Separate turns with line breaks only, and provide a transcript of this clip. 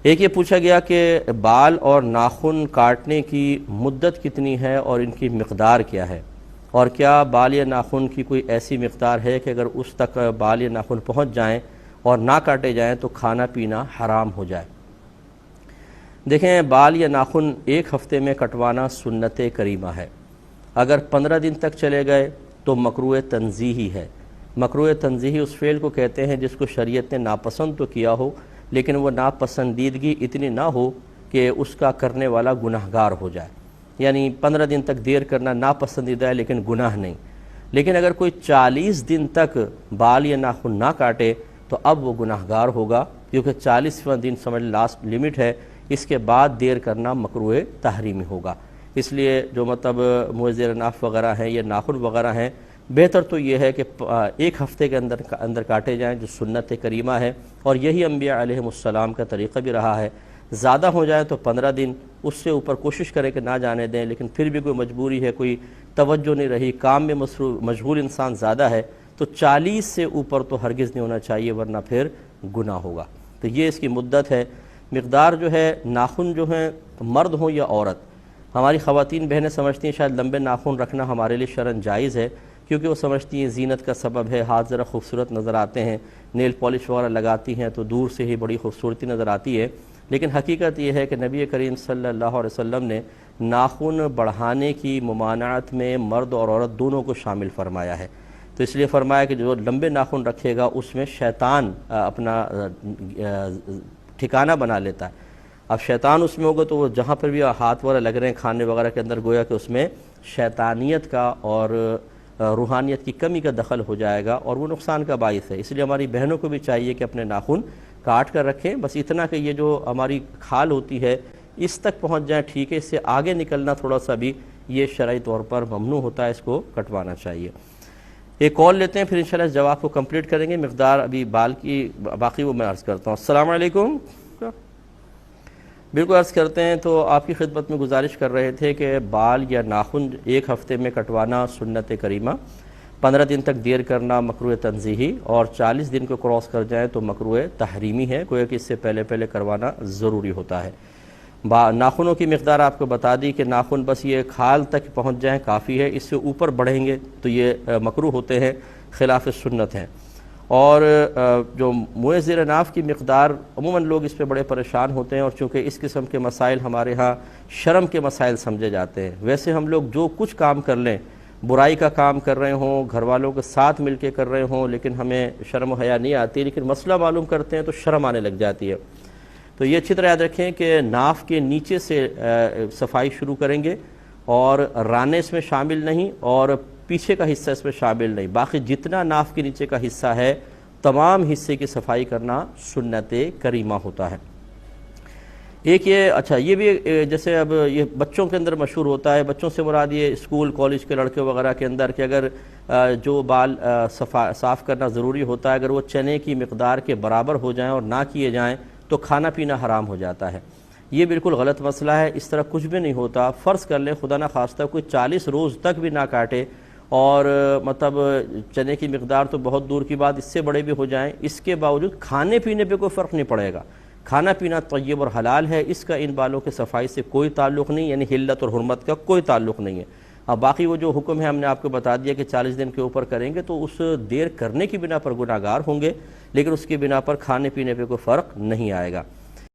ایک یہ پوچھا گیا کہ بال اور ناخن کاٹنے کی مدت کتنی ہے اور ان کی مقدار کیا ہے، اور کیا بال یا ناخن کی کوئی ایسی مقدار ہے کہ اگر اس تک بال یا ناخن پہنچ جائیں اور نہ کاٹے جائیں تو کھانا پینا حرام ہو جائے۔ دیکھیں، بال یا ناخن ایک ہفتے میں کٹوانا سنت کریمہ ہے۔ اگر 15 دن تک چلے گئے تو مکروہ تنزیہی ہے۔ مکروہ تنزیہی اس فعل کو کہتے ہیں جس کو شریعت نے ناپسند تو کیا ہو، لیکن وہ ناپسندیدگی اتنی نہ ہو کہ اس کا کرنے والا گناہگار ہو جائے۔ یعنی 15 دن تک دیر کرنا ناپسندیدہ ہے لیکن گناہ نہیں۔ لیکن اگر کوئی 40 دن تک بال یا ناخن نہ کاٹے تو اب وہ گناہگار ہوگا، کیونکہ 40واں دن سمجھ لاسٹ لمٹ ہے، اس کے بعد دیر کرنا مکروہ تحریمی ہوگا۔ اس لیے جو مطلب موزیر ناف وغیرہ ہیں یا ناخن وغیرہ ہیں، بہتر تو یہ ہے کہ ایک ہفتے کے اندر کاٹے جائیں، جو سنت کریمہ ہے، اور یہی انبیاء علیہ السلام کا طریقہ بھی رہا ہے۔ زیادہ ہو جائے تو 15 دن، اس سے اوپر کوشش کریں کہ نہ جانے دیں، لیکن پھر بھی کوئی مجبوری ہے، کوئی توجہ نہیں رہی، کام میں مشغول انسان زیادہ ہے، تو 40 سے اوپر تو ہرگز نہیں ہونا چاہیے، ورنہ پھر گناہ ہوگا۔ تو یہ اس کی مدت ہے۔ مقدار جو ہے، ناخن جو ہیں مرد ہوں یا عورت، ہماری خواتین بہنیں سمجھتی ہیں شاید لمبے ناخن رکھنا ہمارے لیے شرعاً جائز ہے، کیونکہ وہ سمجھتی ہیں زینت کا سبب ہے، ہاتھ ذرا خوبصورت نظر آتے ہیں، نیل پالش وغیرہ لگاتی ہیں تو دور سے ہی بڑی خوبصورتی نظر آتی ہے۔ لیکن حقیقت یہ ہے کہ نبی کریم صلی اللہ علیہ وسلم نے ناخن بڑھانے کی ممانعت میں مرد اور عورت دونوں کو شامل فرمایا ہے۔ تو اس لیے فرمایا کہ جو لمبے ناخن رکھے گا اس میں شیطان اپنا ٹھکانہ بنا لیتا ہے۔ اب شیطان اس میں ہوگا تو وہ جہاں پر بھی ہاتھ وغیرہ لگ رہے ہیں کھانے وغیرہ کے اندر، گویا کہ اس میں شیطانیت کا اور روحانیت کی کمی کا دخل ہو جائے گا، اور وہ نقصان کا باعث ہے۔ اس لیے ہماری بہنوں کو بھی چاہیے کہ اپنے ناخن کاٹ کر رکھیں، بس اتنا کہ یہ جو ہماری کھال ہوتی ہے اس تک پہنچ جائیں، ٹھیک ہے، اس سے آگے نکلنا تھوڑا سا بھی یہ شرعی طور پر ممنوع ہوتا ہے، اس کو کٹوانا چاہیے۔ ایک کال لیتے ہیں، پھر انشاءاللہ اس جواب کو کمپلیٹ کریں گے۔ مقدار ابھی بال کی باقی وہ میں عرض کرتا ہوں۔ السلام علیکم۔ بالکل عرض کرتے ہیں، تو آپ کی خدمت میں گزارش کر رہے تھے کہ بال یا ناخن ایک ہفتے میں کٹوانا سنت کریمہ، 15 دن تک دیر کرنا مکروہ تنزیہی، اور 40 دن کو کراس کر جائیں تو مکروہ تحریمی ہے، گویا کہ اس سے پہلے کروانا ضروری ہوتا ہے۔ ناخنوں کی مقدار آپ کو بتا دی کہ ناخن بس یہ کھال تک پہنچ جائیں کافی ہے، اس سے اوپر بڑھیں گے تو یہ مکروہ ہوتے ہیں، خلاف سنت ہیں۔ اور جو موئے زیر ناف کی مقدار، عموماً لوگ اس پہ بڑے پریشان ہوتے ہیں، اور چونکہ اس قسم کے مسائل ہمارے ہاں شرم کے مسائل سمجھے جاتے ہیں۔ ویسے ہم لوگ جو کچھ کام کر لیں، برائی کا کام کر رہے ہوں، گھر والوں کے ساتھ مل کے کر رہے ہوں، لیکن ہمیں شرم و حیا نہیں آتی، لیکن مسئلہ معلوم کرتے ہیں تو شرم آنے لگ جاتی ہے۔ تو یہ اچھی طرح یاد رکھیں کہ ناف کے نیچے سے صفائی شروع کریں گے، اور رانے اس میں شامل نہیں، اور پیچھے کا حصہ اس میں شامل نہیں، باقی جتنا ناف کے نیچے کا حصہ ہے تمام حصے کی صفائی کرنا سنت کریمہ ہوتا ہے۔ ایک یہ اچھا یہ بھی جیسے اب یہ بچوں کے اندر مشہور ہوتا ہے، بچوں سے مراد یہ اسکول کالج کے لڑکے وغیرہ کے اندر، کہ اگر جو بال صاف کرنا ضروری ہوتا ہے، اگر وہ چنے کی مقدار کے برابر ہو جائیں اور نہ کیے جائیں تو کھانا پینا حرام ہو جاتا ہے۔ یہ بالکل غلط مسئلہ ہے، اس طرح کچھ بھی نہیں ہوتا۔ فرض کر لیں خدا نہ خواستہ کوئی 40 روز تک بھی نہ کاٹے، اور مطلب چنے کی مقدار تو بہت دور کی بات، اس سے بڑے بھی ہو جائیں، اس کے باوجود کھانے پینے پہ کوئی فرق نہیں پڑے گا۔ کھانا پینا طیب اور حلال ہے، اس کا ان بالوں کے صفائی سے کوئی تعلق نہیں، یعنی حلت اور حرمت کا کوئی تعلق نہیں ہے۔ اب باقی وہ جو حکم ہے ہم نے آپ کو بتا دیا کہ 40 دن کے اوپر کریں گے تو اس دیر کرنے کی بنا پر گناہگار ہوں گے، لیکن اس کی بنا پر کھانے پینے پہ کوئی فرق نہیں آئے گا۔